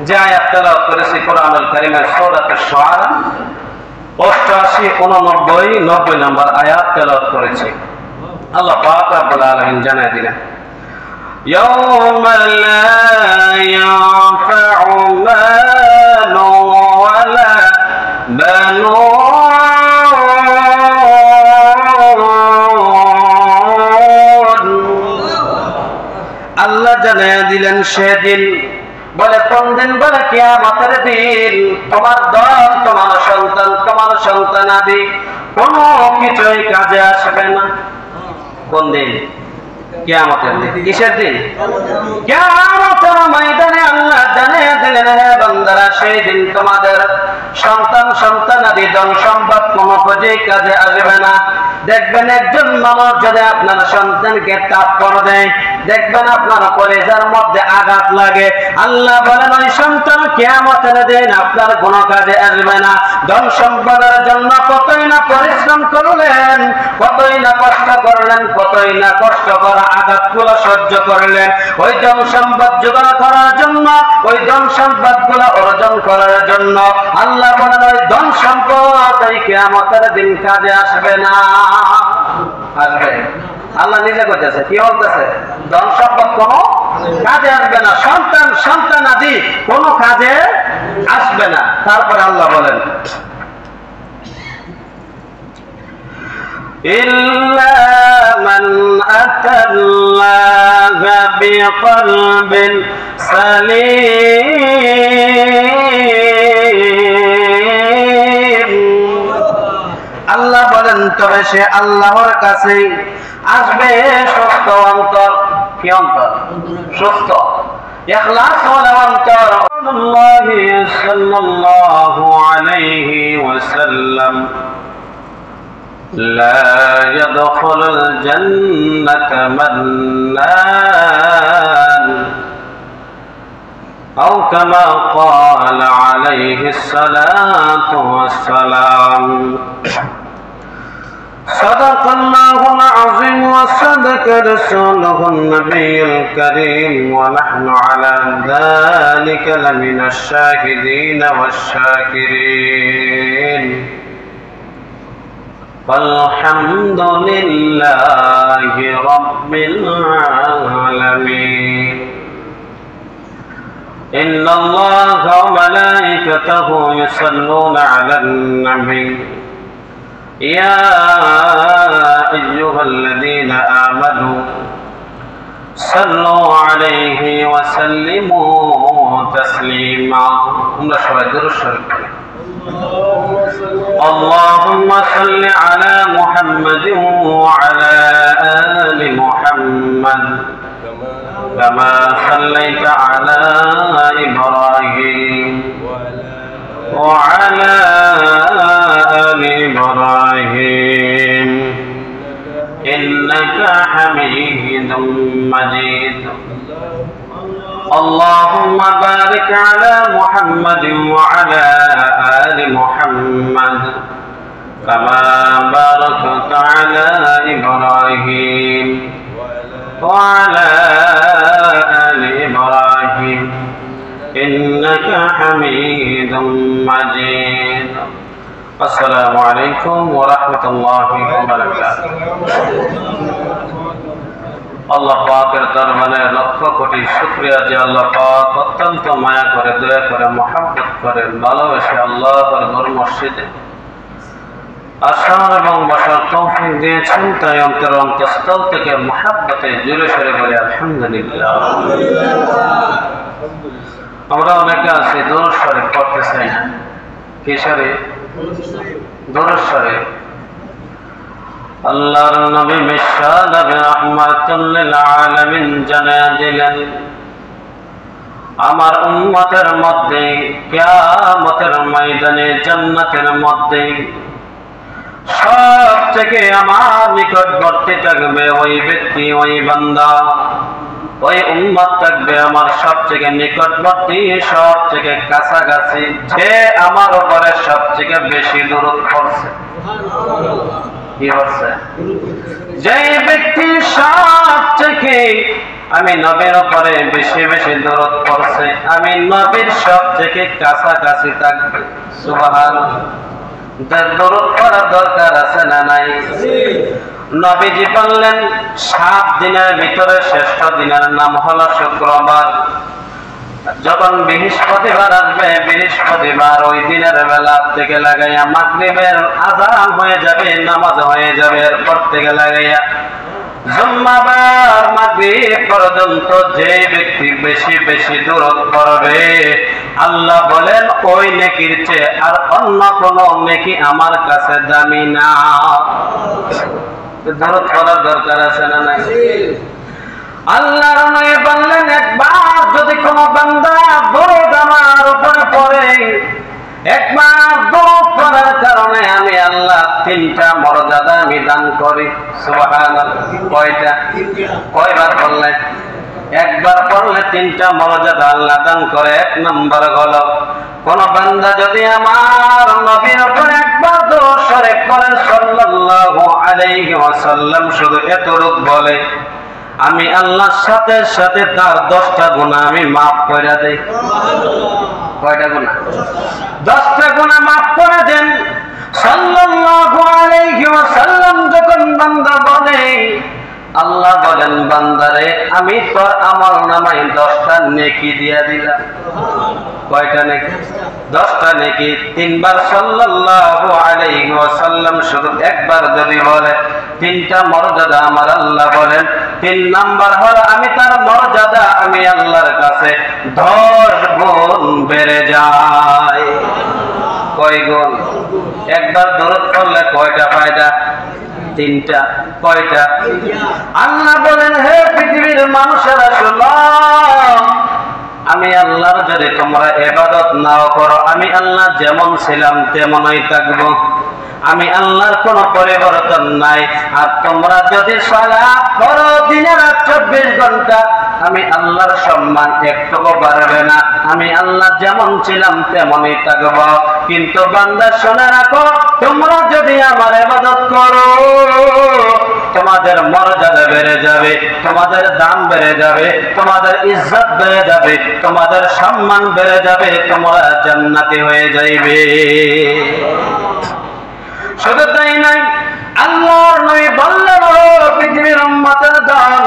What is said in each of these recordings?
যে আয়াত তেলাওয়াত করেছি কোরআনুল কারীমের সূরাতুশ শুআরা 88, 89, 90 নম্বর আয়াত তেলাওয়াত করেছি। আল্লাহ পাক রব্বুল আলামিন জানায় দিলেন, ইয়াউমা লা ইয়ানফাউ মালু ওয়ালা বানুন। আল্লাহ জানায় দিলেন সেদিন, বলে কোন দিন? বলে কিয়ামতের দিন। তোমার দল, তোমার সন্তান, তোমার সন্তানাদি কোনো কিছুই কাজে আসবে না। কোন দিন? কিয়ামতের দিন। কিসের দিন? কিয়ামতের ময়দানে আল্লাহ জানিয়ে দিলেন, হে বান্দারা, সেই দিন তোমাদের সন্তান, সন্তানাদি, ধন সম্পদ কোনো কাজে আসবে না। দেখবেন একজন মানুষ যদি আপনার সন্তানকে থাপ্পড় দেয়, দেখবেন আপনার কলিজার মধ্যে আঘাত লাগে। আল্লাহ বলেন ওই সন্তান কিয়ামতের দিন আপনার কোনো কাজে আসবে না। ধন সম্পদের জন্য কতই না পরিশ্রম করলেন, কতই না কষ্ট করলেন, কতই না কষ্ট করা আঘাতগুলো সহ্য করলেন ওই ধন সম্পদ জোগাড় করার জন্য, ওই ধন সম্পদগুলো অর্জন করার জন্য। আল্লাহ বলেন ওই ধন সম্পদ ওই কিয়ামতের দিন কাজে আসবে না। আসবে? আল্লাহ নিজে করতেছে, কি বলতেছে? ধন সম্পদ কোনো কাজে আসবে না, সন্তান, সন্তানাদি কোনো কাজে আসবে না। তারপরে আল্লাহ বলেন, ইল্লা মান আতাল্লাহা বিকলবিন সালিম। আল্লাহ বলেন তবে সে আল্লাহর কাছে আসবে সুস্থ অন্তর। কি অন্তর? সুস্থ, ইখলাস ওয়ালা অন্তর। আল্লাহ সাল্লাল্লাহু আলাইহি ওয়াসাল্লাম, লা ইয়াদখুলুল জান্নাতা মান্নান, আও কামা ক্বালা আলাইহিস সালাতু ওয়াসসালাম। صدق الله العظيم وصدق رسوله النبي الكريم ونحن على ذلك لمن الشاهدين والشاكرين والحمد لله رب العالمين إن الله وملائكته يصلون على النبي يا أيها الذين آمنوا صلوا عليه وسلموا تسليما. اللهم صل على محمد وعلى آل محمد كما صليت على إبراهيم وعلى آل إبراهيم إنك حميد مجيد. اللهم بارك على محمد وعلى آل محمد كما باركت على إبراهيم وعلى آل إبراهيم إنك حميد مجيد. السلام عليكم ورحمة الله وبركاته. আল্লাহ পাকের দরবারে লক্ষ কোটি শুকরিয়া যে আল্লাহ পাক অত্যন্ত মায়া করে, দয়া করে, মহব্বত করে, ভালোবেসে আল্লাহর ঘর মসজিদে আসার এবং বসার তৌফিক দিয়েছেন। তাই অন্তর অন্তঃস্থল থেকে মহব্বতে জুড়ে সরে বলে আলহামদুলিল্লাহ। আমরা অনেকে আছি দরুদ শরীফ পড়তে চাই না। কি শরীফ? দরুদ শরীফ। আল্লাহর নবী বিশ্বনবী রাহমাতুল লিল আলামিন জানিয়ে দিলেন, আমার উম্মতের মধ্যে কিয়ামতের ময়দানে জান্নাতের মধ্যে সবথেকে আমার নিকটবর্তী থাকবে ওই ব্যক্তি, ওই বান্দা, ওই উম্মত থাকবে আমার সবথেকে নিকটবর্তী, সবথেকে কাছাকাছি, যে আমার উপরে সবথেকে বেশি দরুদ পড়ছে। কি হচ্ছে? যে ব্যক্তি সবথেকে আমি নবীর উপরে বেশি বেশি দরুদ পড়ছে, আমি নবীর সব থেকে কাছাকাছি থাকবে। সুবহানাল্লাহ। দরুদ পড়ার দরকার আছে না নাই? নবীজি বললেন 7 দিনের ভিতরে শ্রেষ্ঠ দিনের নাম হলো শুক্রবার। যখন বৃহস্পতিবার আসবে, বৃহস্পতিবার ওই দিনের বেলা থেকে লাগাইয়া মাগরিবের আযান হয়ে যাবে, নামাজ হয়ে যাবে, এরপর থেকে লাগাইয়া জুম্মাবার মাগরিব পর্যন্ত যে ব্যক্তি বেশি বেশি দরুদ পড়বে, আল্লাহ বলেন ওই নেকির চেয়ে আর অন্য কোনো নেকি আমার কাছে দামি না। দরুদ পড়ার দরকার আছে না নাই? আল্লাহর নবী বললেন একবার যদি কোনো বান্দা দরুদ আমার উপরে পড়ে, একবার দরুদ পড়ার কারণে আমি আল্লাহ 3টা মর্যাদা আমি দান করি। সুবহানাল্লাহ। কয়টা? কয়বার পড়লে? একবার পড়লে 3টা মর্যাদা আল্লাহ দান করে। 1 নম্বর হলো কোন বান্দা যদি আমার নবীর উপর একবার দরুদ শরীফ পড়ে সাল্লাল্লাহু আলাইহি ওয়াসাল্লাম, শুধু এতটুকু বলে, আমি আল্লাহর সাথে সাথে তার 10টা গুনাহ আমি মাফ করে দেই। কয়টা গুনাহ? 10টা গুনাহ মাফ করে দেন। সাল্লাল্লাহু আলাইহি ওয়াসাল্লাম যখন বান্দা বলে, আল্লাহ বলেন বান্দারে আমি তোর আমল নামায় 10টা নেকি দিয়া দিলাম। কয়টা নেকি? 10টা নেকি। 3বার সাল্লাল্লাহু আলাইহি ওয়াসাল্লাম শুধু একবার যদি বলে, 3টা মর্যাদা আমার আল্লাহ বলেন। 3 নাম্বার হলো আমি তার মর্যাদা আমি আল্লাহর কাছে 10 গুণ বেড়ে যায়। কয় গুণ? একবার দরুদ পড়লে কয়টা ফায়দা? 3টা। কয়টা? আল্লাহ বলেন হে পৃথিবীর মানুষেরা শোনো, আমি আল্লাহর যদি তোমরা ইবাদত নাও করো, আমি আল্লাহ যেমন ছিলাম তেমনই থাকবো। আমি আল্লাহর কোনো পরিবর্তন নাই। আর তোমরা যদি সালাত করো দিনের 24 ঘন্টা, আমি আল্লাহর সম্মান একটুও বাড়বে না। আমি আল্লাহ যেমন ছিলাম তেমনই থাকবো। কিন্তু বান্দা শুনে রাখো, তোমরা যদি আমার ইবাদত করো, তোমাদের মর্যাদা বেড়ে যাবে, তোমাদের দাম বেড়ে যাবে, তোমাদের ইজ্জত বেড়ে যাবে, তোমাদের সম্মান বেড়ে যাবে, তোমরা জান্নাতি হয়ে যাইবে। শুধু তাই নাই, আল্লাহর নবী বললেন ও পৃথিবীর উম্মতের দল,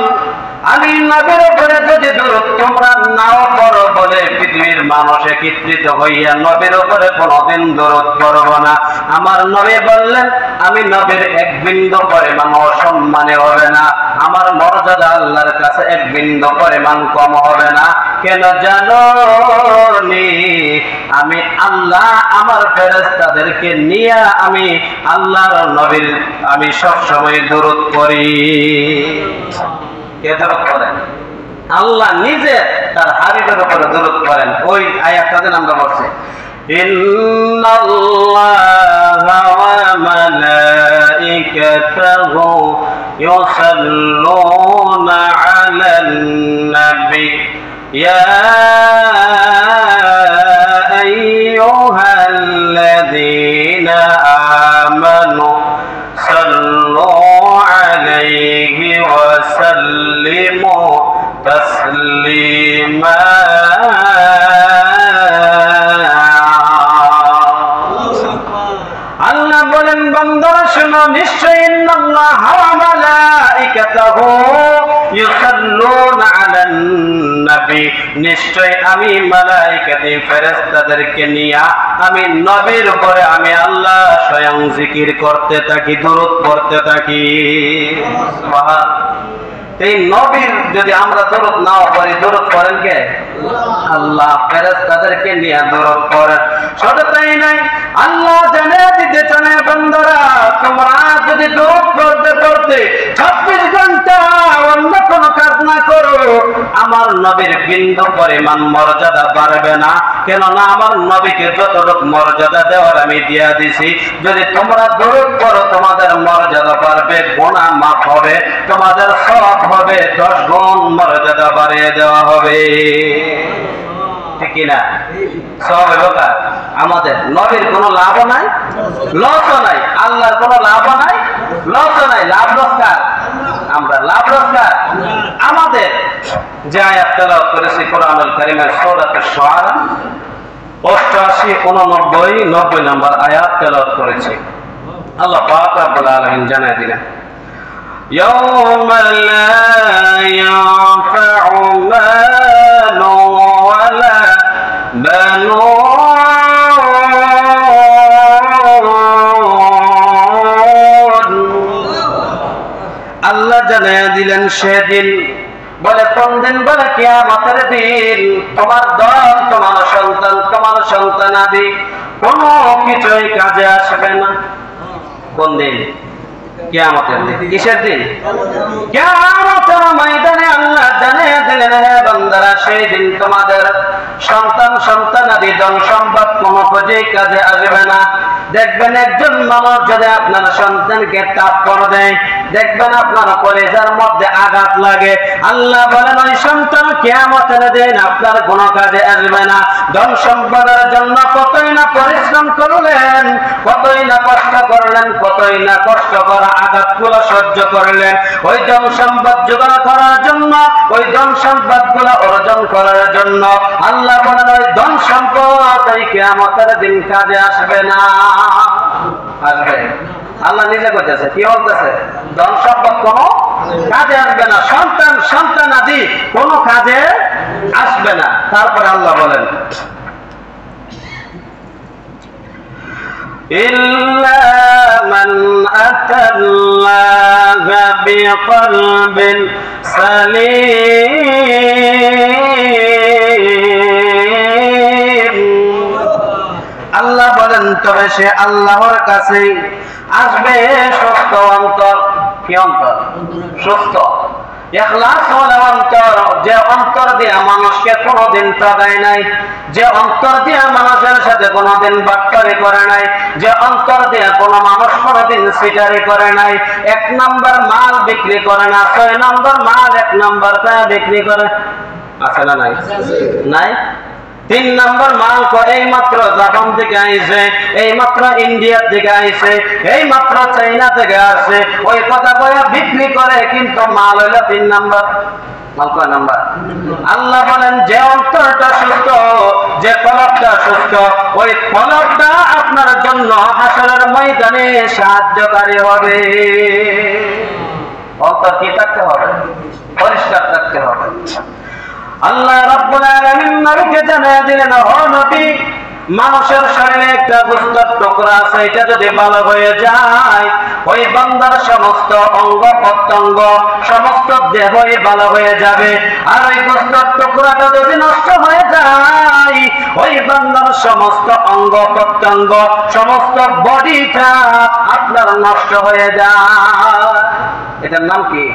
আমি নবীর উপরে যদি দরুদ তোমরা নাও পড়ো বলে পৃথিবীর মানুষ একত্রিত হইয়া নবীর উপরে কোনদিন দরুদ পড়ব না। আমার নবী বললেন আমি নবীর 1 বিন্দু পরিমাণ অসম্মানে হবে না, আমার মর্যাদা আল্লাহর কাছে 1 বিন্দু পরিমাণ কম হবে না। কেন জানো নি? আমি আল্লাহ আমার ফেরেশতাদেরকে নিয়ে আমি আল্লাহর নবীর আমি সব সময় দরুদ পড়ি। কে দরুদ পড়েন? আল্লাহ নিজে তার হাবিবের উপরে দরুদ পড়েন। ওই আয়াতটাতে আমরা পড়ছি, ইন্নাল্লাহা ওয়া মালাইকাতাহু ইউসাল্লুনা আলান নবী ইয়া আইয়ুহাল্লাযীনা আমানু সাল্লু আলাইহি ওয়া সাল্লিমু তাসলিমা। আল্লাহ বলেন বান্দারা শোনো, নিশ্চয়ই ইন্নাল্লাহা ওয়া মালাইকাতাহু ইউসাল্লুনা আলান নবী, নিশ্চয় আমি মালায়েকাতে ফেরেশতাদেরকে নিয়ে আমি নবীর উপরে আমি আল্লাহ স্বয়ং জিকির করতে থাকি, দরুদ পড়তে থাকি। এই নবীর যদি আমরা দরুদ নাও পড়ি, দরুদ পড়েন কে? আল্লাহ। ফেরেশতাদেরকে নিয়ে দরুদ পড়েন। শুধু তাই নাই, আল্লাহ জানিয়ে দিতে চান বান্দারা তোমরা যদি দরুদ পড়তে পড়তে 26 ঘন্টা অন্য কোনো কাজ না করো, আমার নবীর বিন্দু পরিমাণ মর্যাদা বাড়বে না। কেননা আমার নবীকে যতটুকু মর্যাদা দেওয়ার আমি দিয়া দিছি, যদি তোমরা দরুদ পড়ো তোমাদের মর্যাদা বাড়বে, গুনাহ মাফ হবে, তোমাদের সওয়াব হবে, 10 গুণ মর্যাদা বাড়িয়ে দেওয়া হবে। ঠিক কিনা? সব এবার আমাদের নবীর কোনো লাভও নাই, লসও নাই, আল্লাহর কোনো লাভও নাই, লস নাই, লাভ রোজগার আমরা, লাভ রোজগার আমাদের। যে আয়াত তেলাওয়াত করেছি কোরআনুল কারীমের সূরাতুশ শুআরা 88, 89, 90 নম্বর আয়াত তেলাওয়াত করেছি। আল্লাহ পাক রব্বুল আলামিন জানায় দিলেন, ইয়াউমা লা ইয়ানফাউ মালু ওয়ালা বানুন। আল্লাহ জানায় দিলেন সেদিন, বলে কোন দিন? বলে কিয়ামতের দিন। তোমার দল, তোমার সন্তান, তোমার সন্তানাদি কোনো কিছুই কাজে আসবে না। কোন দিন? কিয়ামতের দিন। কিসের দিন? কিয়ামতের ময়দানে আল্লাহ জানিয়ে দিলেন, হে বান্দারা, সেই দিন তোমাদের সন্তান, সন্তানাদি, ধন সম্পদ কোনো কিছুই কাজে আসবে না। দেখবেন একজন মানুষ যদি আপনার সন্তানকে থাপ্পড় দেয়, দেখবেন আপনার কলিজার মধ্যে আঘাত লাগে। আল্লাহ বলেন ওই সন্তান কিয়ামতের দিন আপনার কোনো কাজে আসবে না। ধন সম্পদের জন্য কতই না পরিশ্রম করলেন, কতই না কষ্ট করলেন, কতই না কষ্ট করা আঘাতগুলো সহ্য করলেন ওই ধন সম্পদ জোগাড় করার জন্য, ওই ধন সম্পদগুলো অর্জন করার জন্য। আল্লাহ বলেন ওই ধন সম্পদ ওই কিয়ামতের দিন কাজে আসবে না। আসবে? আল্লাহ নিজে কইতেছে, কি বলতেছে? ধন সম্পদ কোনো কাজে আসবে না, সন্তান, সন্তানাদি কোনো কাজে আসবে না। তারপরে আল্লাহ বলেন, ইল্লা মান আতাল্লাহা বিকলবিন সালিম। আল্লাহ বলেন তবে সে আল্লাহর কাছে আসবে সুস্থ অন্তর। কি অন্তর? সুস্থ, ইখলাস ওয়ালা অন্তর। যে অন্তর দিয়ে মানুষকে কোনোদিন ঠকায় নাই, যে অন্তর দিয়ে মানুষের সাথে কোনোদিন বাটপারি করে নাই, যে অন্তর দিয়ে কোনো মানুষ কোনোদিন সিটারি করে নাই, 1 নম্বর মাল বিক্রি করে না, 6 নম্বর মাল 1 নম্বর টাকা বিক্রি করে। আছে না নাই? নাই। 3 নম্বর মাল এই মাত্র জাপান থেকে আইছে, এই মাত্র ইন্ডিয়া থেকে আইছে, এই মাত্র চাইনা থেকে আসে, ওই কথা কয়া বিক্রি করে, কিন্তু মাল হইল 3 নম্বর। মাল কয় নাম্বার? আল্লাহ বলেন যে অন্তরটা সুস্থ, যে কলবটা সুস্থ, ওই কলবটা আপনার জন্য হাসরের ময়দানে সাহায্যকারী হবে। অন্তর কি থাকতে হবে? পরিষ্কার থাকতে হবে। আল্লাহ রাব্বুল আলামিন নবীকে জানিয়ে দিলেন, ও নবী, মানুষের শরীরে একটা গোস্তের টুকরা আছে, এটা যদি ভালো হয়ে যায় ওই বান্দার সমস্ত অঙ্গ প্রত্যঙ্গ, সমস্ত দেহই ভালো হয়ে যাবে। আর ওই গোস্তের টুকরাটা যদি নষ্ট হয়ে যায় ওই বান্দার সমস্ত অঙ্গ প্রত্যঙ্গ, সমস্ত বডিটা আপনার নষ্ট হয়ে যায়। এটার নাম কি?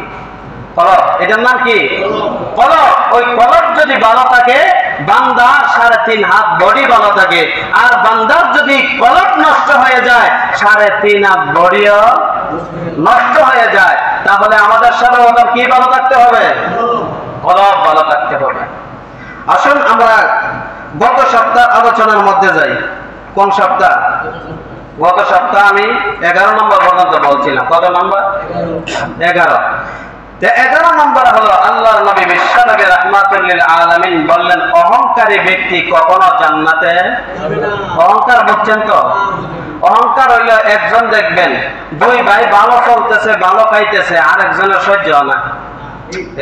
কলব। এটার নাম কি? কলব। ওই কলব যদি ভালো থাকে, বান্দার 3.5 হাত বডি ভালো থাকে। আর বান্দার যদি কলব নষ্ট হয়ে যায় 3.5 হাত বডিও নষ্ট হয়ে যায়। তাহলে আমাদের সর্বপ্রথম কি ভালো থাকতে হবে? কলব ভালো থাকতে হবে। আসুন আমরা গত সপ্তাহ আলোচনার মধ্যে যাই। কোন সপ্তাহ? গত সপ্তাহ আমি 11 নম্বর পর্যন্ত বলছিলাম। কত নম্বর? 11। 11 নম্বর হলো আল্লাহর নবী বিশ্বনবী রাহমাতুল লিল আলামিন বললেন, অহংকারী ব্যক্তি কখনো জান্নাতে যাবে না। অহংকার বুঝছেন তো? অহংকার হইল একজন দেখবেন 2 ভাই ভালো চলতেছে, ভালো খাইতেছে, আর একজনের সহ্য হয় না।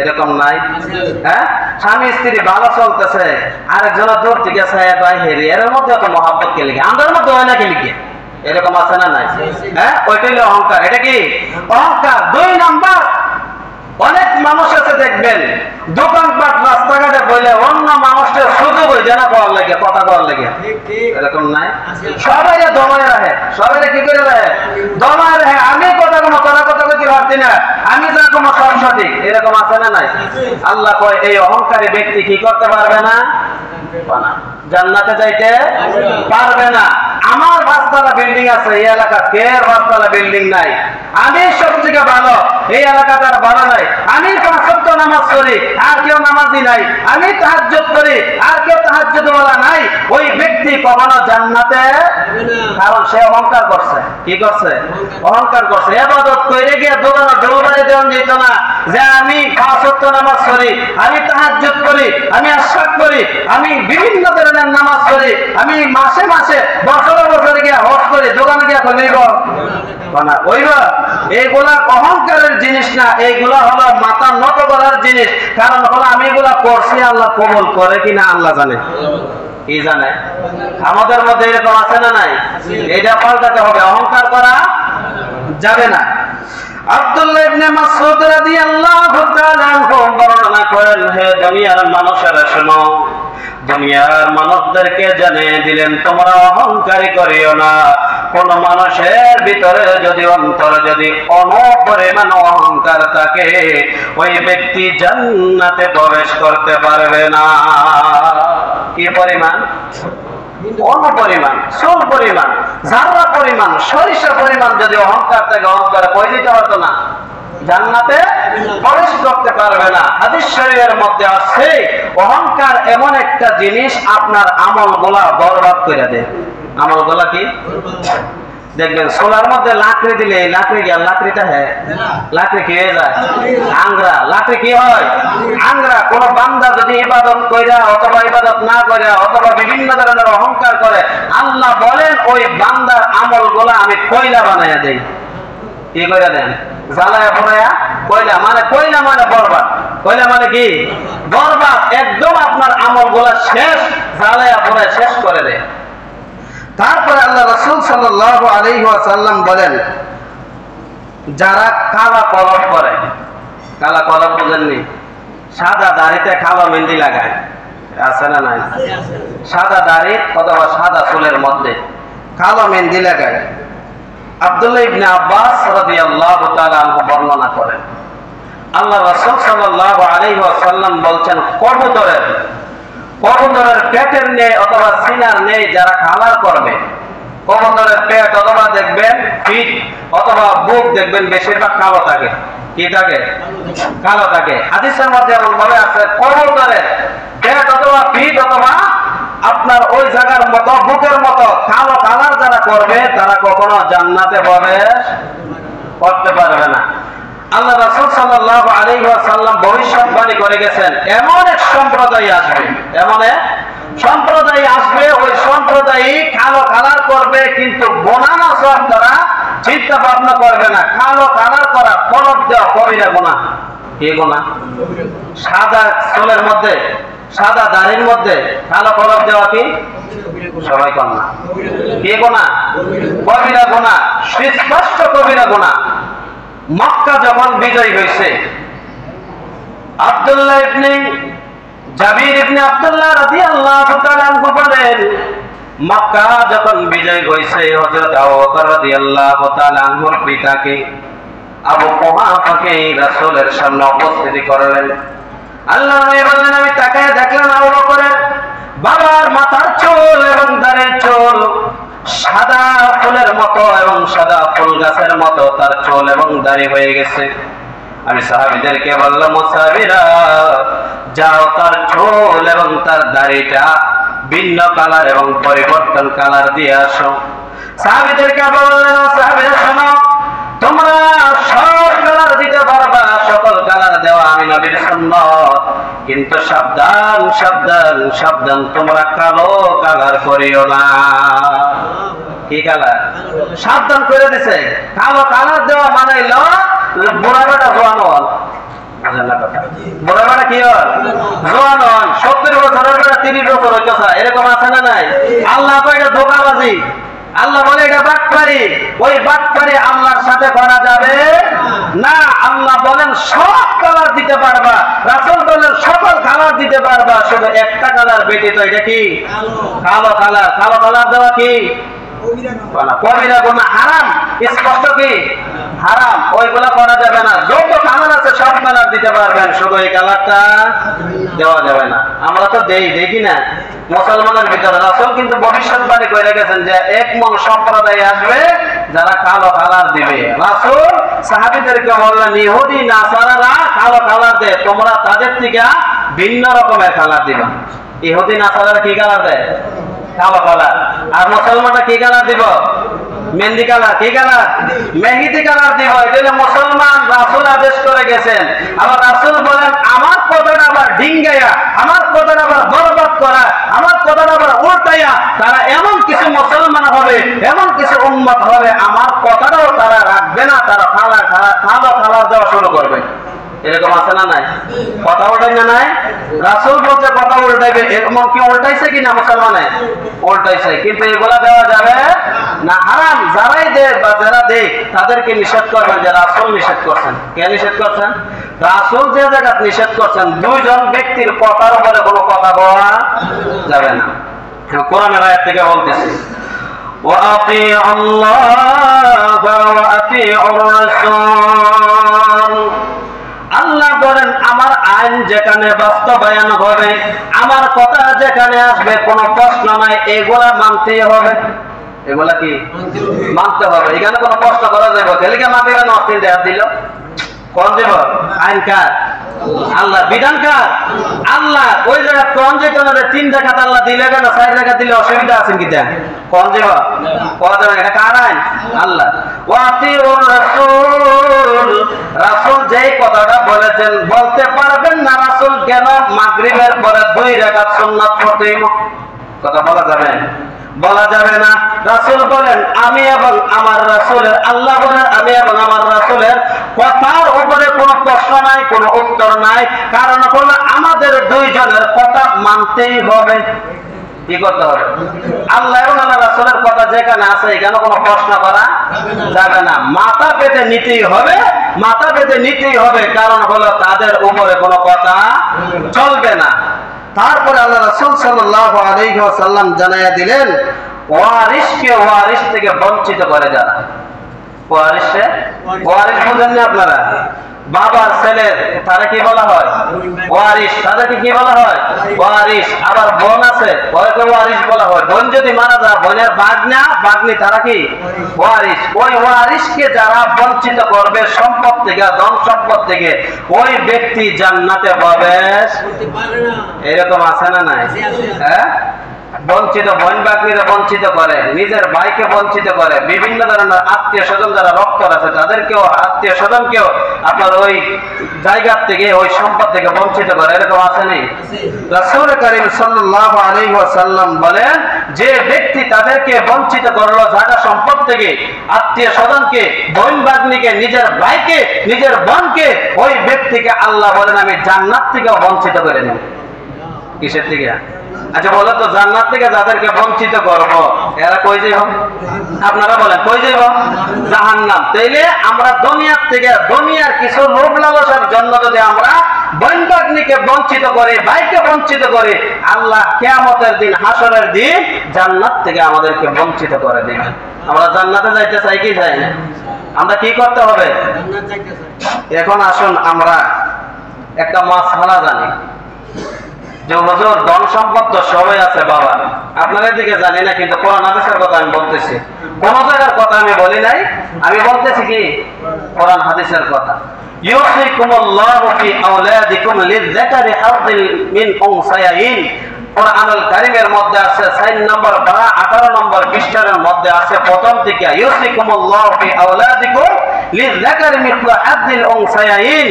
এরকম নাই? হ্যাঁ, স্বামী স্ত্রী ভালো চলতেছে, আর একজনের দূর থেকে ছায়া ভাই হেরি, এর মধ্যে তো মহব্বত কে লিখে, আমাদের মধ্যে হয় না কি লিখে? এরকম আছে না নাই? হ্যাঁ, ওইটাই হলো অহংকার। এটা কি অহংকার? 2 নাম্বার, অনেক মানুষ আছে দেখবেন দোকানপাট রাস্তাঘাটে বলে অন্য মানুষের সুযোগ হয়ে যায় না করার লাগে, কথা করার লাগে। এরকম নাই? সবাই দমায় রাখে, সবাই কি করে রাখে? দমায় রাখে। আমি কথা কোনো তোরা কথা বলতে পারছি না, আমি যা কোনো সব সঠিক। এরকম আছে না নাই? আল্লাহ কয় এই অহংকারী ব্যক্তি কি করতে পারবে না? জান্নাতে যাইতে পারবে না। আমার 5 তলা বিল্ডিং আছে, এই এলাকা কে 5 তলা বিল্ডিং নাই। আমি সবথেকে ভালো, এই এলাকাটার ভালো নাই। আমি 5 ওয়াক্ত নামাজ পড়ি, আর কেউ নামাজি নাই। আমি তাহাজ্জুদ করি, আর কেউ তাহাজ্জুদওয়ালা নাই। ওই ব্যক্তি কখনো জান্নাতে, কারণ সে অহংকার করছে। কি করছে? অহংকার করছে। ইবাদত কইরে গিয়ে দোকানে দৌড়াই দেওয়া যেত না যে আমি 5 ওয়াক্ত নামাজ পড়ি, আমি তাহাজ্জুদ করি, আমি আশরাক করি, আমি বিভিন্ন ধরনের নামাজ পড়ি, আমি মাসে মাসে বছরে বছরে গিয়ে হজ করি, দোকানে গিয়ে কইব না। ওইবা এইগুলা অহংকারের জিনিস না, এইগুলা হলো মাথা নত করার জিনিস। কারণ হলো আমি এগুলা করছি, আল্লাহ কবুল করে কিনা আল্লাহ জানে। কি জানে? আমাদের মধ্যে এরকম আছে না নাই? এটা পাল্টাতে হবে, অহংকার করা যাবে না। আব্দুল্লাহ ইবনে মাসউদ রাদিয়াল্লাহু তাআলা আনহু বর্ণনা করেন, হে দুনিয়ার মানুষেরা শোনো, দুনিয়ার মানুষদেরকে জানিয়ে দিলেন তোমরা অহংকারী করিও না। কোন মানুষের ভিতরে যদি অন্তরে যদি অনপরিমাণ অহংকার থাকে, ওই ব্যক্তি জান্নাতে প্রবেশ করতে পারবে না। কি পরিমাণ? অনপরিমাণ, চুল পরিমাণ, জাররা পরিমাণ, সরিষা পরিমাণ যদি অহংকার থাকে, অহংকারে কই দিতে পারতো না, জান্নাতে প্রবেশ করতে পারবে না। হাদিস শরীফের মধ্যে আছে অহংকার এমন একটা জিনিস আপনার আমলগুলা বরবাদ করে দেয়। আমলগুলা কি? দেখবেন সোলার মধ্যে লাকড়ি দিলে লাকড়ি গিয়া লাকড়িটা হ্যাঁ লাকড়ি কি হয়ে যায়? আংরা। লাকড়ি কি হয়? আংরা। কোন বান্দা যদি ইবাদত কইরা অথবা ইবাদত না কইরা অথবা বিভিন্ন ধরনের অহংকার করে, আল্লাহ বলেন ওই বান্দার আমলগুলা আমি কয়লা বানাইয়া দেই। কি কইরা দেন? জ্বালায়া পোড়ায়া কয়লা। মানে কয়লা মানে বরবাদ। কয়লা মানে কি? বরবাদ। একদম আপনার আমলগুলা শেষ, জ্বালায়া পোড়ায়া শেষ করে দেয়। তারপরে আল্লাহ রাসূল সাল্লাল্লাহু আলাইহি ওয়াসাল্লাম বলেন, যারা কালা কলম করে, কালা কলম বুঝেননি? সাদা দাড়িতে কালো মেহেন্দি লাগায়, আছে না নাই? সাদা দাড়ি অথবা সাদা চুলের মধ্যে কালো মেহেন্দি লাগায়। আব্দুল্লাহ ইবনে আব্বাস রাদিয়াল্লাহু তাআলা আনহু বর্ণনা করেন, আল্লাহ রাসূল সাল্লাল্লাহু আলাইহি ওয়াসাল্লাম বলছেন, কবুতরের পেটের নেই অথবা সিনার নেই যারা কালার করবে, কবুতরের পেট অথবা দেখবেন পিঠ অথবা বুক দেখবেন বেশিরভাগ কালো থাকে। কি থাকে? কালো থাকে। হাদিসের মধ্যে এমন ভাবে আছে, কবুতরের পেট অথবা পিঠ অথবা আপনার ওই জায়গার মতো বুকের মতো কালো কালার যারা করবে তারা কখনো জান্নাতে প্রবেশ করতে পারবে না। আল্লাহ রাসূল সাল্লাল্লাহু আলাইহি ওয়াসাল্লাম ভবিষ্যৎবাণী করে গেছেন, এমন এক সম্প্রদায় আসবে, এমন এক সম্প্রদায় আসবে, ওই সম্প্রদায় কালো কালার করবে কিন্তু গোনা সব তারা চিন্তা ভাবনা করবে না। কালো কালার করা কলব দেওয়া কবিরা গুনাহ। কি গুনাহ? সাদা চুলের মধ্যে, সাদা দাড়ির মধ্যে কালো কলব দেওয়া কি? সবাই কম না। কি গুনাহ? কবিরা গুনাহ, স্পষ্ট কবিরা গুনাহ। মক্কা যখন বিজয় হয়েছে, আব্দুল্লাহ ইবনে জাবির ইবনে আব্দুল্লাহ রাদিয়াল্লাহু তাআলা আনহু বলেন, মক্কা যখন বিজয় হয়েছে হযরত আবু বকর রাদিয়াল্লাহু তাআলা আনহুর পিতাকে আবু কুহাফাকে রাসূলের সামনে উপস্থিত করলেন। আল্লাহ নবী বললেন, আমি তাকায় দেখলাম আবু বকরের বাবার মাথার চুল এবং দাড়ির চুল সাদা ফুলের মতো এবং সাদা ফুল গাছের মতো তার চুল এবং দাড়ি হয়ে গেছে। আমি সাহাবীদেরকে বললাম, সাহাবীরা যাও তার চুল এবং তার দাড়িটা ভিন্ন কালার এবং পরিবর্তন কালার দিয়ে আসো। সাহাবীদেরকে বললেন, সাহাবীরা শোনো, তোমরা সব কালার দিতে পারবা, সকল কালার দেওয়া আমি নবীর সুন্নাত, কিন্তু সাবধান সাবধান সাবধান, তোমরা কালো কালার করিও না। কি কালার? সাবধান করে দিছে। কালো কালার দেওয়া মানে হলো বুড়া বেটা জোয়ান হন। বুড়া বেটা কি হন? জোয়ান হন। 70 বছরের বেটা 30 বছর হইতেছে, এরকম আছে না নাই? আল্লাহ তো এটা ধোঁকাবাজি, আল্লাহ বলে এটা বাটপারি। ওই বাটপারি আল্লাহর সাথে করা যাবে না। আল্লাহ বলেন সব কালার দিতে পারবা, রাসূল বলেন সকল কালার দিতে পারবা, শুধু একটা কালার ব্যতীত। এটা কি? কালো কালার। কালো কালার দেওয়া কি? কবিরা গুনাহ, হারাম। স্পষ্ট কি? হারাম। ওইগুলা করা যাবে না। যত কালার আছে সব কালার দিতে পারবেন, শুধু এই কালারটা দেওয়া যাবে না। আমরা তো দেখি না মুসলমানের ভিতরে। রাসূল কিন্তু ভবিষ্যৎবাণী করে গেছেন যে এক মন সম্প্রদায় আসবে যারা কালো কালার দিবে। রাসূল সাহাবীদেরকে বললেন, ইহুদি নাসারারা কালো কালার দেয়, তোমরা তাদের থেকে ভিন্ন রকমের কালার দিবা। ইহুদি নাসারারা কি কালার দেয়? কালো কালার। আর মুসলমানরা কি কালার দিব? মেহেন্দি কালার। কি কালার? মেহেদি কালার দিব। এটা মুসলমান রাসূল আদেশ করে গেছেন। আবার রাসূল বলেন আমার কথাটা আবার ডিঙ্গাইয়া, আমার কথাটা আবার বরবাদ করা, আমার কথাটা আবার উল্টাইয়া তারা এমন কিছু মুসলমান হবে, এমন কিছু উম্মত হবে, আমার কথাটাও তারা রাখবে না, তারা কালার দেওয়া শুরু করবে। এরকম আছে না নাই? কথা উল্টাই না নাই? রাসূল বলছে কথা উল্টাইবে, এরকম কি উল্টাইছে কিনা মুসলমানে? উল্টাইছে। কিন্তু এগুলা দেওয়া যাবে না, হারাম। যারাই দেয় বা যারা দেয় তাদেরকে নিষেধ করবেন, যে রাসূল নিষেধ করছেন। কে নিষেধ করছেন? রাসূল যে জায়গা নিষেধ করছেন, দুইজন ব্যক্তির কথার উপরে কোনো কথা বলা যাবে না। কোরআনের আয়াত থেকে বলতেছি, وَأَطِيعُوا اللَّهَ وَأَطِيعُوا الرَّسُولَ। আল্লাহ বলেন আমার আইন যেখানে বাস্তবায়ন হবে, আমার কথা যেখানে আসবে, কোনো প্রশ্ন নাই, এগুলা মানতেই হবে। এগুলা কি মানতে হবে? এখানে কোনো প্রশ্ন করা যাবে? খেলিকে মানতে গেলে নষ্টিন দেয়া দিল কোন দেব? আইন কার? আল্লাহ। বিধান কার? আল্লাহ। ওই জায়গা কোন যে কোন 3 রাকাত আল্লাহ দিলে কেন 4 রাকাত দিলে অসুবিধা আছে কি? দেন কোন দেব? কোন দেব? এটা কার আইন? আল্লাহ। ওয়াতিউর রাসূল। রাসূল যেই কথাটা বলেছেন, বলতে পারবেন না রাসূল কেন মাগরিবের পরে 2 রাকাত সুন্নাত পড়তে? কথা বলা যাবে? বলা যাবে না। রাসূল বলেন আমি এবং আমার রাসূলের, আল্লাহ বলেন আমি এবং আমার রাসূলের কথার উপরে কোনো প্রশ্ন নাই, কোনো উত্তর নাই। কারণ হলো আমাদের দুইজনের কথা মানতেই হবে। কি করতে হবে? আল্লাহ এবং আল্লাহ রাসূলের কথা যেখানে আছে এখানে কোনো প্রশ্ন করা যাবে না। মাথা পেতে নিতেই হবে, মাথা পেতে নিতেই হবে। কারণ হলো তাদের উপরে কোনো কথা চলবে না। তারপরে আল্লাহ রাসূল সাল্লাল্লাহু আলাইহি ওয়াসাল্লাম জানাইয়া দিলেন, ওয়ারিসকে ওয়ারিস থেকে বঞ্চিত করে যারা। ওয়ারিসে ওয়ারিস বুঝেন না আপনারা? বাবার ছেলে তারা কি বলা হয়? ওয়ারিস। তাদেরকে কি বলা হয়? ওয়ারিস। আবার বোন আছে, ওকে ওয়ারিস বলা হয়। বোন যদি মারা যায়, বোনের বাগনা বাগনি তারা কি? ওয়ারিস। ওই ওয়ারিসকে যারা বঞ্চিত করবে সম্পদ থেকে, ধন সম্পদ থেকে, ওই ব্যক্তি জান্নাতে প্রবেশ করতে পারে না। এরকম আছে না নাই? হ্যাঁ, বঞ্চিত বোন বাগনিরা বঞ্চিত করে, নিজের ভাইকে বঞ্চিত করে, বিভিন্ন ধরনের আত্মীয় স্বজন যারা রক্ত আছে তাদেরকেও, আত্মীয় স্বজনকেও আপনার ওই জায়গা থেকে, ওই সম্পদ থেকে বঞ্চিত করে। এরকম আছে নেই? রাসূল করিম সাল্লাল্লাহু আলাইহি ওয়াসাল্লাম বলেন, যে ব্যক্তি তাদেরকে বঞ্চিত করলো জায়গা সম্পদ থেকে, আত্মীয় স্বজনকে, বোন বাগনিকে, নিজের ভাইকে, নিজের বোনকে, ওই ব্যক্তিকে আল্লাহ বলেন আমি জান্নাত থেকে বঞ্চিত করে নেব। কিসের থেকে? আচ্ছা বলো তো, জান্নাত থেকে যাদেরকে বঞ্চিত করবো এরা কই যাইব? আপনারা বলেন কই যাইব? জাহান্নাম। তাইলে আমরা দুনিয়ার থেকে, দুনিয়ার কিছু লোভ লালসার জন্য যদি আমরা বোন বাগনিকে বঞ্চিত করি, ভাইকে বঞ্চিত করি, আল্লাহ কিয়ামতের দিন, হাসরের দিন জান্নাত থেকে আমাদেরকে বঞ্চিত করে দিবেন। আমরা জান্নাতে যাইতে চাই কি চাই না? আমরা কি করতে হবে? এখন আসুন আমরা একটা মাসআলা জানি, যে হুজুর ধন সম্পদ তো সবাই আছে বাবা, আপনাদের দিকে জানি না, কিন্তু কোরআন হাদিসের কথা আমি বলতেছি। কোন জায়গার কথা আমি বলি নাই, আমি বলতেছি কি কোরআন হাদিসের কথা। ইউসিকুমুল্লাহু ফি আওলাদিকুম লিযযাকারি হাযযিল মিন উনসায়াইন। কোরআনুল কারীমের মধ্যে আছে 4 নম্বর পারা 18 নম্বর পৃষ্ঠার মধ্যে আছে প্রথম থেকে, ইউসিকুমুল্লাহু ফি আওলাদিকুম লিযযাকারি মিথলু হাযযিল উনসায়াইন।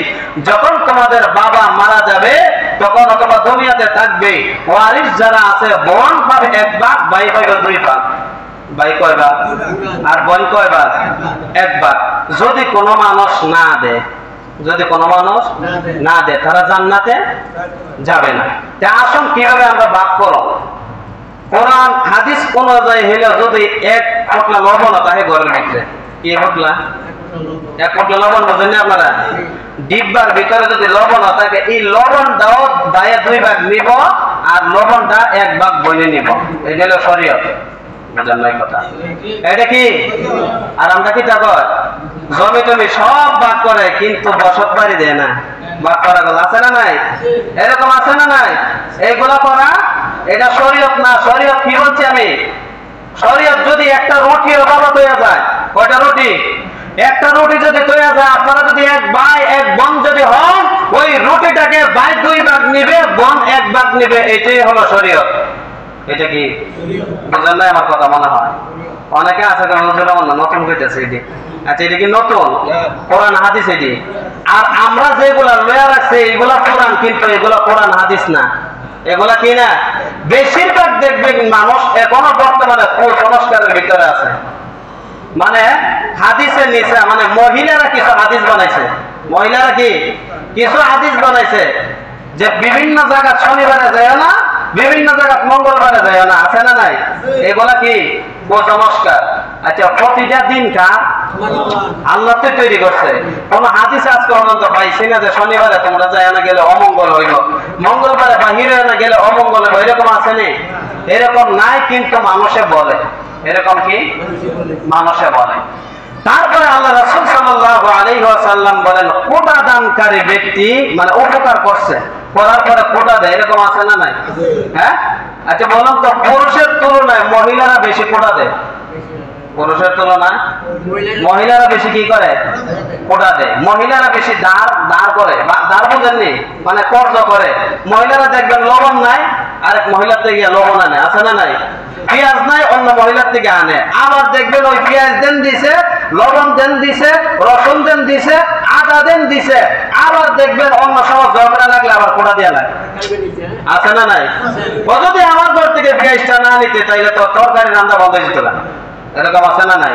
যখন তোমাদের বাবা মারা যাবে তখন অথবা দুনিয়াতে থাকবে, ওয়ারিস যারা আছে, বোন পাবে 1 ভাগ, ভাই পাবে 2 ভাগ। ভাই কয় ভাগ? আর বোন কয় ভাগ? 1 ভাগ। যদি কোনো মানুষ না দেয়, যদি কোনো মানুষ না দেয়, তারা জান্নাতে যাবে না। তা আসুন কিভাবে আমরা ভাগ করব? কোরআন হাদিস অনুযায়ী হইলে যদি 1 পটলা লবণ থাকে ঘরের ভিতরে, কি পটলা? 1 পটলা লবণ বুঝেন না আপনারা? ডিব্বার ভিতরে যদি লবণ থাকে, এই লবণটাও দায়ে 2 ভাগ নিব, আর লবণটা 1 ভাগ বইলে নিব। এই হলো শরীয়ত। বুঝেন নাই কথা? এটা কি? আর আমরা কি তা কর? জমি টমি সব ভাগ করে, কিন্তু বসত বাড়ি দেয় না। ভাগ করা গেল আছে না নাই? এরকম আছে না নাই? এইগুলা করা এটা শরীয়ত না। শরীয়ত কি বলছি আমি? শরীয়ত যদি একটা রুটিও বাবা হয়ে যায়, কয়টা রুটি? একটা রুটি যদি তৈরি যায়, আপনারা যদি 1 ভাই 1 বোন যদি হন, ওই রুটিটাকে ভাই 2 ভাগ নিবে, বোন 1 ভাগ নিবে। এটাই হলো শরীয়ত। এটা কি বুঝলেন না আমার কথা মনে হয়? অনেকে আছে নতুন কইতেছে এটি। আচ্ছা এটা কি নতুন? কোরআন হাদিস এটি। আর আমরা যেগুলা লয়া রাখছি এগুলা কোরআন, কিন্তু এগুলা কোরআন হাদিস না। এগুলা কি না? বেশিরভাগ দেখবেন মানুষ এখনো বর্তমানে কুসংস্কারের ভিতরে আছে। মানে হাদিসের নিচে মানে মহিলারা কিছু হাদিস বানাইছে, মহিলারা কি কিছু হাদিস বানাইছে যে বিভিন্ন জায়গা শনিবারে যায় না, বিভিন্ন জায়গা মঙ্গলবারে যায় না, আছে না নাই? এগুলা কি কুসংস্কার। আচ্ছা প্রতিটা দিন কার? আল্লাহ তো তৈরি করছে। কোন হাদিস আজকে পর্যন্ত পাইছি না যে শনিবারে তোমরা যায় না গেলে অমঙ্গল হইল, মঙ্গলবারে বাহির হয়ে না গেলে অমঙ্গল হইব, এরকম আছে নি? এরকম নাই, কিন্তু মানুষে বলে। এরকম কি মানুষে বলে। তারপরে আল্লাহ রাসূল সাল্লাল্লাহু আলাইহি ওয়াসাল্লাম বলেন কোটা দানকারী ব্যক্তি মানে উপকার করছে, করার পরে কোটা দেয়, এরকম আছে না নাই? হ্যাঁ আচ্ছা বলুন তো, পুরুষের তুলনায় মহিলারা বেশি কোটা দেয়? পুরুষের তুলনায় মহিলারা বেশি কি করে? কোটা দেয়। মহিলারা বেশি দাঁড় করে, দাঁড় বোঝেননি মানে কর্জ করে। মহিলারা দেখবেন লবণ নাই, আরেক মহিলার থেকে লবণ আনে, আছে না নাই? পেঁয়াজ নাই, অন্য মহিলার থেকে আনে। আবার দেখবেন ওই পেঁয়াজ দেন দিছে, লবণ দেন দিছে, রসুন দেন দিছে, আদা দেন দিছে। আবার দেখবেন অন্য সময় ঝগড়া লাগলে আবার কোটা দিয়া লাগে, আছে না নাই? ও যদি আমার ঘর থেকে পেঁয়াজটা না নিতে তাইলে তো তরকারি রান্না বন্ধ হয়ে যেত না, এরকম আছে না নাই?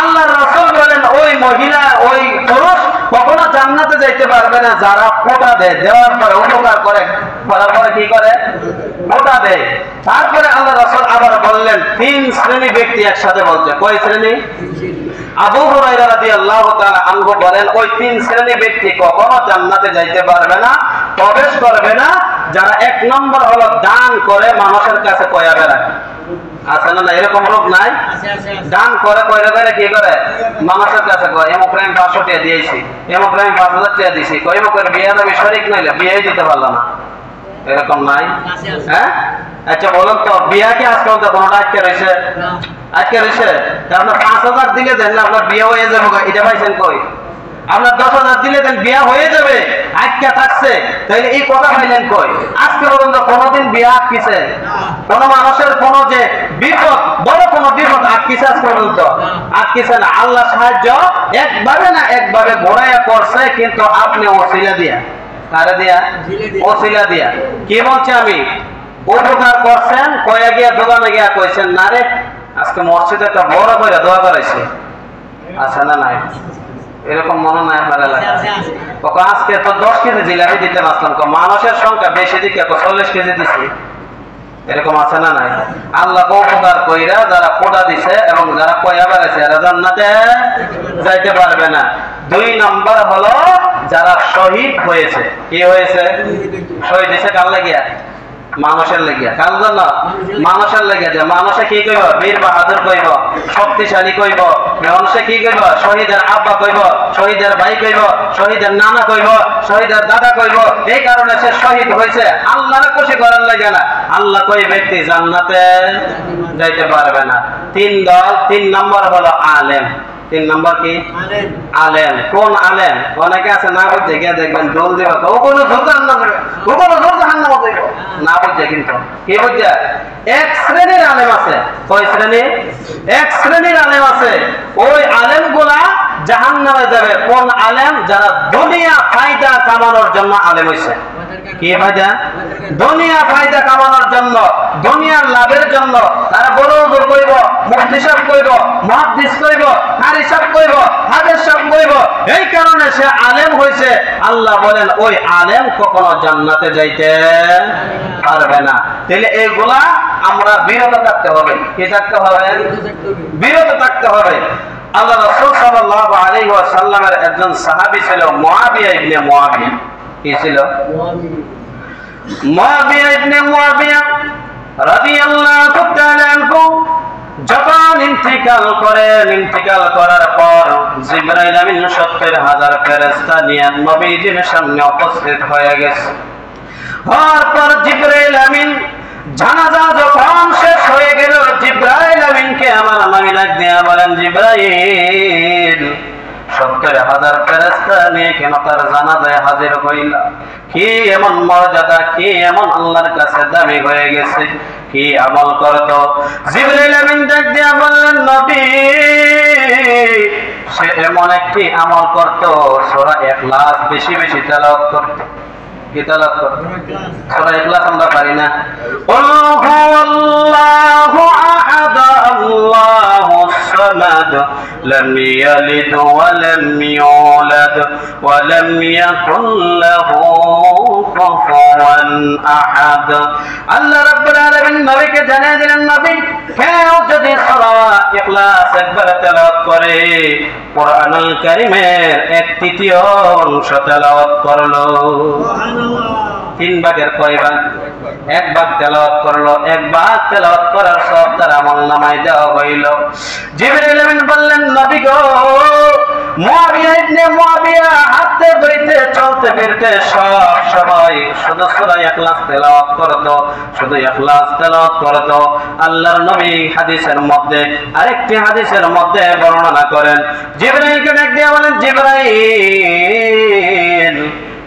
আল্লাহ রাসূল বলেন ওই মহিলা ওই পুরুষ কখনো জান্নাতে যাইতে পারবে না যারা কোটা দেয়, দেওয়ার পরে উপকার করে, করার পরে কি করে? কোটা দেয়। তারপরে আল্লাহ রাসূল আবার বললেন তিন শ্রেণী ব্যক্তি একসাথে বলছে। কয় শ্রেণী? আবু হুরায়রা রাদিয়াল্লাহু তাআলা আনহু বলেন ওই তিন শ্রেণী ব্যক্তি কখনো জান্নাতে যাইতে পারবে না, প্রবেশ করবে না, যারা এক নম্বর হলো দান করে মানুষের কাছে কয়া বেড়ায়, আছে না? এরকম লোক নাই? দান করে কয়রা করে কি করে? মানুষের কাছে কয় এমক আমি 500 টাকা দিয়েছি, এমক আমি 5000 টাকা দিয়েছি, কয় এমক বিয়ে দাবি শরীক নইলে বিয়ে দিতে পারলো না, এরকম নাই? হ্যাঁ আচ্ছা বলুন তো, বিয়া কি আজকাল তো কোনটা আটকে রয়েছে? আটকে রয়েছে? আপনার 5000 দিলে দেন না আপনার বিয়ে হয়ে যাবে, এটা পাইছেন কই? আপনার 10,000 দিলে দেন বিয়া হয়ে যাবে, আটকে থাকছে, তাইলে এই কথা পাইলেন কই? আজকে পর্যন্ত কোনোদিন বিয়া আটকিছে? কোন মানুষের কোন যে বিপদ, বড় কোন বিপদ আটকিছে আজ পর্যন্ত? আটকিছে না। আল্লাহ সাহায্য একভাবে না একভাবে ঘোরাইয়া করছে, কিন্তু আপনি ওসিলা দিয়া, কারে দিয়া? ওসিলা দিয়া। কি বলছে আমি? উপকার করছেন, কয়ে গিয়া দোকানে গিয়া কইছেন না রে আজকে মসজিদে একটা বড় করে দোয়া করাইছে, আছে না নাই? এরকম মনে নাই আপনার এলাকায়? আজকে তো 10 কেজি জিলাপি দিতে পারলাম, মানুষের সংখ্যা বেশি দিকে 40 কেজি দিচ্ছি, এরকম আছে না নাই? আল্লাহ উপকার কইরা যারা কোটা দিছে এবং যারা কয়া বেড়াইছে এরা জান্নাতে যাইতে পারবে না। 2 নম্বর হলো যারা শহীদ হয়েছে। কি হয়েছে? শহীদ হয়েছে কার লাগিয়া? মানুষের লেগিয়া। কার জন্য? মানুষের লেগিয়া। যে মানুষে কি কইব? বীর বাহাদুর কইব, শক্তিশালী কইব। মানুষে কি কইব? শহীদের আব্বা কইব, শহীদের ভাই কইব, শহীদের নানা কইব, শহীদের দাদা কইব। এই কারণে সে শহীদ হয়েছে, আল্লাহরে খুশি করার লাগে না। আল্লাহ কই ব্যক্তি জান্নাতে যাইতে পারবে না। 3 দল। 3 নম্বর হলো আলেম। 3 নম্বর কি? আলেম। কোন আলেম? অনেকে আছে না বুঝে গিয়ে দেখবেন দোল দেবে, ও কোনো জোর জাহান্নাম যাবে, ও কোনো জোর জাহান্নাম যাবে, না বুঝে। কিন্তু কি বুঝে? এক শ্রেণীর আলেম আছে। কয় শ্রেণী? এক শ্রেণীর আলেম আছে। ওই আলেমগুলা জাহান্নামে যাবে। কোন আলেম? যারা দুনিয়া ফায়দা কামানোর জন্য আলেম হইছে। কি ফায়দা? দুনিয়া ফায়দা কামানোর জন্য, দুনিয়ার লাভের জন্য তারা বড় বড় কইব, মুফতি সাহেব কইব, মুহাদ্দিস কইব, কারি সাহেব কইব, হাফেজ সাহেব কইব। এই কারণে সে আলেম হইছে। আল্লাহ বলেন ওই আলেম কখনো জান্নাতে যাইতে পারবে না। তাহলে এইগুলা আমরা বিরত থাকতে হবে। কি থাকতে হবে? বিরত থাকতে হবে। আল্লাহ রাসূল সাল্লাল্লাহু আলাইহি ওয়াসাল্লামের একজন সাহাবী ছিল মুআবিয়া ইবনে মুআবিয়া। কি ছিল? মুআবিয়া ইবনে মুআবিয়া রাদিয়াল্লাহু তাআলা আনহু যখন ইন্তিকাল করেন, ইন্তিকাল করার পর জিবরাইল আমিন 70,000 ফেরেশতা নিয়ে নবীজির সামনে উপস্থিত হয়ে গেছে। হওয়ার পর জিবরাইল আমিন জানাজা যখন শেষ হয়ে গেল, জিবরাইল আমিনকে আমার নবী ডাক দিয়া বলেন, জিবরাইল 70,000 ফেরেশতা নিয়ে কেন তার জানাজায় হাজির হইলা? কি এমন মর্যাদা, কি এমন আল্লাহর কাছে দামি হয়ে গেছে, কি আমল করত? জিবরাইল আমিন ডাক দিয়া বললেন, নবী সে এমন একটি আমল করত, সূরা ইখলাস বেশি বেশি তেলাওয়াত করত। কি তেলাওয়াত করত? সূরা ইখলাস আমরা পারি না? কুল হুয়াল্লাহু আহাদ আল্লাহুস সামাদ লাম ইয়ালিদ ওয়া লাম ইউলাদ ওয়া লাম ইয়াকুল লাহু কুফুওয়ান আহাদ। আল্লাহ রাব্বুল আলামিন নবীকে জানিয়ে দিলেন, নবী কেউ যদি সূরা ইখলাস একবার তেলাওয়াত করে, কুরআনুল কারীমের 1/3 অংশ তেলাওয়াত করলো। 3 ভাগের কয় ভাগ? 1 ভাগ তেলাওয়াত করলো। 1 ভাগ তেলাওয়াত করার সব তার আমলনামায় দেওয়া হইল। জিবরাইল আমিন বললেন, নবী গো, মুআবিয়া ইবনে মুআবিয়া হাঁটতে বইতে চলতে ফিরতে সব সময় শুধু সূরা ইখলাস তেলাওয়াত করত, শুধু ইখলাস তেলাওয়াত করত। আল্লাহর নবী হাদিসের মধ্যে, আরেকটি হাদিসের মধ্যে বর্ণনা করেন, জিবরাইলকে ডাক দিয়ে বলেন, জিবরাইল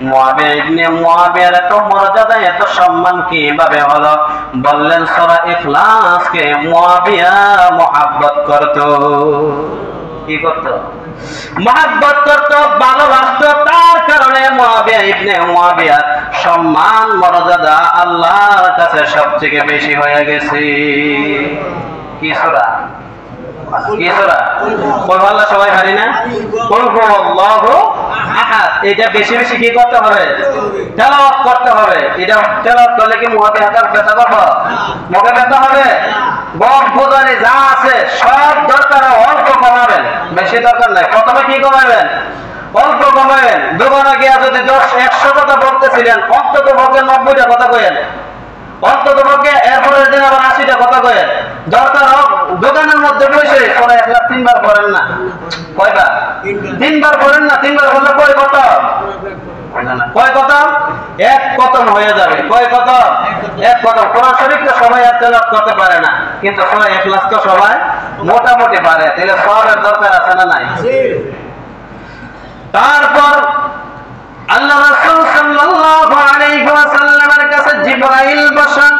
মুআবিয়া ইবনে মুআবিয়ার এত মর্যাদা এত সম্মান কিভাবে হলো? বললেন, সূরা ইখলাসকে মুআবিয়া মুহাব্বত করত। কি করত? মুহাব্বত করত, ভালোবাসত। তার কারণে মুআবিয়া ইবনে মুআবিয়ার সম্মান মর্যাদা আল্লাহর কাছে সবথেকে বেশি হয়ে গেছে। কি সূরা? কি সূরা? কুল আল্লাহ সবাই পারি না? কুল হুয়াল্লাহু আহাদ। এটা বেশি বেশি কি করতে হবে? তেলাওয়াত করতে হবে। এটা তেলাওয়াত করলে কি মুখে হাতার ব্যথা করবে? মুখে ব্যথা হবে? গম ফুদারি যা আছে সব দরকার অল্প কমাবেন, বেশি দরকার নাই। প্রথমে কি কমাবেন? অল্প কমাবেন। দোকানে গিয়া যদি 100 কথা বলতেছিলেন, অন্তত পক্ষে 90টা কথা কইেন, অন্তত পক্ষে এরপরের দিন আবার 80টা কথা কইেন। দরকার হোক দোকানের মধ্যে বসে সূরা ইখলাস 3 বার পড়েন না। কয়বার? 3 বার পড়েন না। 3 বার বললে কয় কথা? কয় কথা? 1 কতম হয়ে যাবে। কয় কতম? 1 কতম। কোরআন শরীফ তো সবাই আর তেলাওয়াত করতে পারে না, কিন্তু সূরা ইখলাস তো সবাই মোটামুটি পারে। তাহলে সওয়াবের দরকার আছে না নাই? তারপর আল্লাহ রাসূল সাল্লাল্লাহু আলাইহি ওয়াসাল্লামের কাছে জিবরাইল বসেন।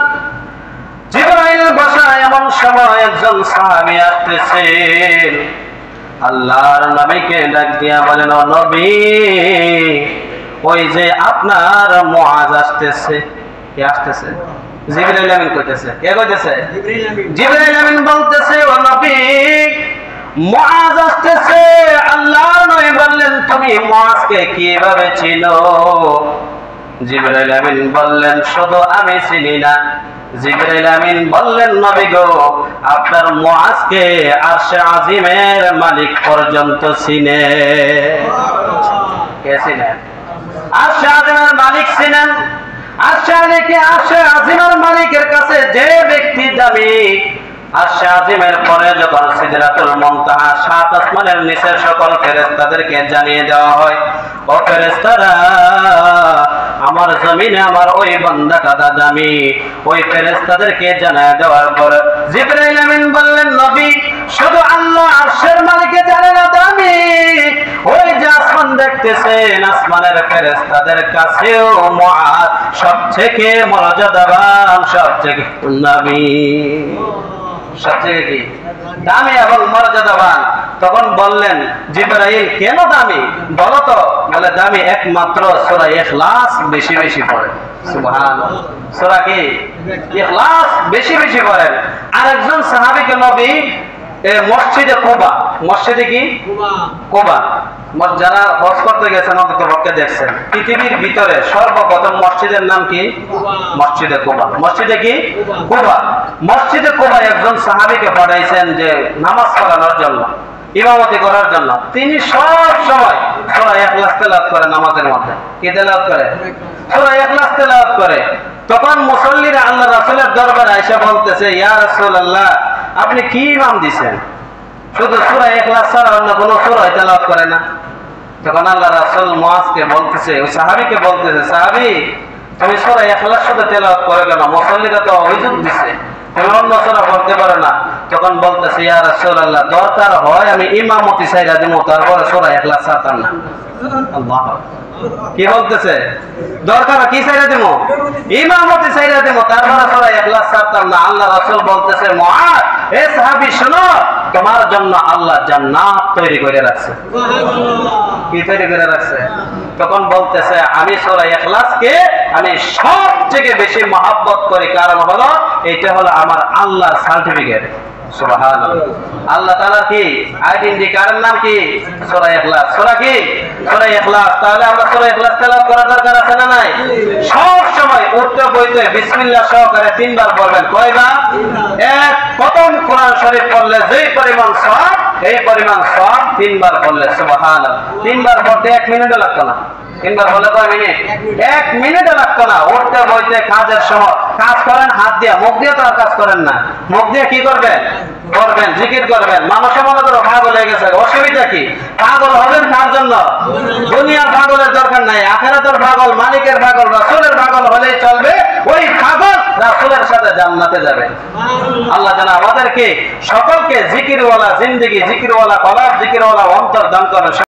জিবরাইল বসা এমন সময় একজন সাহাবী আসতেছেন। আল্লাহর নবীকে ডাক দিয়া বলেন, ও নবী, ওই যে আপনার মুআজ আসতেছে। কে আসতেছে? জিবরাইল আমিন কইতেছে। কে কইতেছে? জিবরাইল আমিন বলতেছে, ও নবী, মুআজ আসতেছে। আল্লাহর নবী বললেন, তুমি মুআজকে কিভাবে চিনো? জিবরাইল আমিন বললেন, শুধু আমি চিনি না। জিবরাইল আমিন বললেন, নবী গো, আপনার মুআজকে আরশে আজিমের মালিক পর্যন্ত চিনে। কে চিনেন? আরশে আজিমের মালিক চিনেন। আরশে আজিমের মালিকের কাছে যে ব্যক্তি দামি, আরশে আজিমের পরে যখন সিদরাতুল মুনতাহা 7 আসমানের নিচের সকল ফেরেশতাদেরকে জানিয়ে দেওয়া হয়, ও ফেরেশতারা, আমার জমিনে আমার ওই বান্দাটা দামি। ওই ফেরেশতাদেরকে জানিয়ে দেওয়ার পর জিবরাইল আমিন বললেন, নবী, শুধু আল্লাহ আরশের মালিককে জানে না দামি, ওই যে আসমান দেখতেছেন, আসমানের ফেরেশতাদের কাছেও মুআজ সবথেকে মর্যাদাবান, সবথেকে দামি, সবথেকে কি দামি এবং মর্যাদাবান। তখন বললেন, জিবরাইল, কেন দামি বলো তো? বলে, দামি একমাত্র সূরা ইখলাস বেশি বেশি পড়ে। সুবহানাল্লাহ। সূরা কি? ইখলাস বেশি বেশি পড়েন। আরেকজন সাহাবীকে নবী মসজিদে কুবা, মসজিদে কি? কুবা। যারা হজ করতে গেছেন অন্তত পক্ষে দেখছেন, পৃথিবীর ভিতরে সর্বপ্রথম মসজিদের নাম কি? মসজিদে কুবা। মসজিদে কি? কুবা। মসজিদে কুবা একজন সাহাবীকে পাঠাইছেন যে নামাজ পড়ানোর জন্য, ইমামতি করার জন্য। তিনি সব সময় সূরা ইখলাস তেলাওয়াত করে নামাজের মধ্যে। কি তেলাওয়াত করে? সূরা ইখলাস তেলাওয়াত করে। তখন মুসল্লিরা আল্লাহ রাসূলের দরবারে এসে বলতেছে, ইয়া রাসূলুল্লাহ, আপনি কি ইমাম দিবেন? শুধু সূরা ইখলাস ছাড়া অন্য কোনো সূরা তেলাওয়াত করে না। তখন আল্লাহ রাসূল মুআজকে বলতেছে, ওই সাহাবীকে বলতেছে, সাহাবী, তুমি সূরা ইখলাস শুধু তেলাওয়াত করে কেন? মুসল্লিরা তো অভিযোগ দিছে তুমি অন্য সূরা পড়তে পারো না। তখন বলতেছে, ইয়া রাসূলুল্লাহ, দরকার হয় আমি ইমামতি ছাইরা দেব, তারপরে সূরা ইখলাস ছাড়তাম না। আল্লাহ কি বলতেছে? দরকার কি ছাইরা দেবো? ইমামতি ছাইরা দেবো, তারপরে সূরা ইখলাস ছাড়তাম না। আল্লাহ রাসূল বলতেছে, মুআদ, এ সাহাবী শোনো, তোমার জন্য আল্লাহ জান্নাত তৈরি করে রাখছে। কি তৈরি করে রাখছে? তখন বলতেছে, আমি সূরা ইখলাসকে আমি সবথেকে বেশি মহব্বত করি, কারণ হলো এটা হলো আমার আল্লাহর সার্টিফিকেট। সুবহানাল্লাহ। আল্লাহ তাআলার কি আইডেন্টি কার্ডের নাম কি? সূরা ইখলাস। সূরা কি? সূরা ইখলাস। তাহলে আমরা সূরা ইখলাস তেলাওয়াত করা দরকার আছে না নাই? সব সময় উঠতে বইতে বিসমিল্লাহ সহকারে 3 বার পড়বেন। কয়বার? এক, প্রথম কোরআন শরীফ পড়লে যেই পরিমাণ সওয়াব, এই পরিমাণ সওয়াব 3 বার পড়লে। সুবহানাল্লাহ। 3 বার পড়তে 1 মিনিটও লাগতো না। 3 বার বলে কয় মিনিট? 1 মিনিটও লাগতো না। উঠতে বইতে কাজের সময় কাজ করেন হাত দিয়ে, মুখ দিয়ে তো আর কাজ করেন না। মুখ দিয়ে কি করবেন? করবেন, জিকির করবেন। মানুষ মনে করো পাগল হয়ে গেছে, অসুবিধা কি? পাগল হবেন কার জন্য? দুনিয়ার পাগলের দরকার নাই, আখিরাতের পাগল, মালিকের পাগল, রাসূলের পাগল হলেই চলবে। ওই পাগল রাসূলের সাথে জান্নাতে যাবে। আল্লাহ যেন আমাদেরকে সকলকে জিকিরওয়ালা জিন্দেগি, জিকিরওয়ালা কলব, জিকিরওয়ালা অন্তর দান করেন।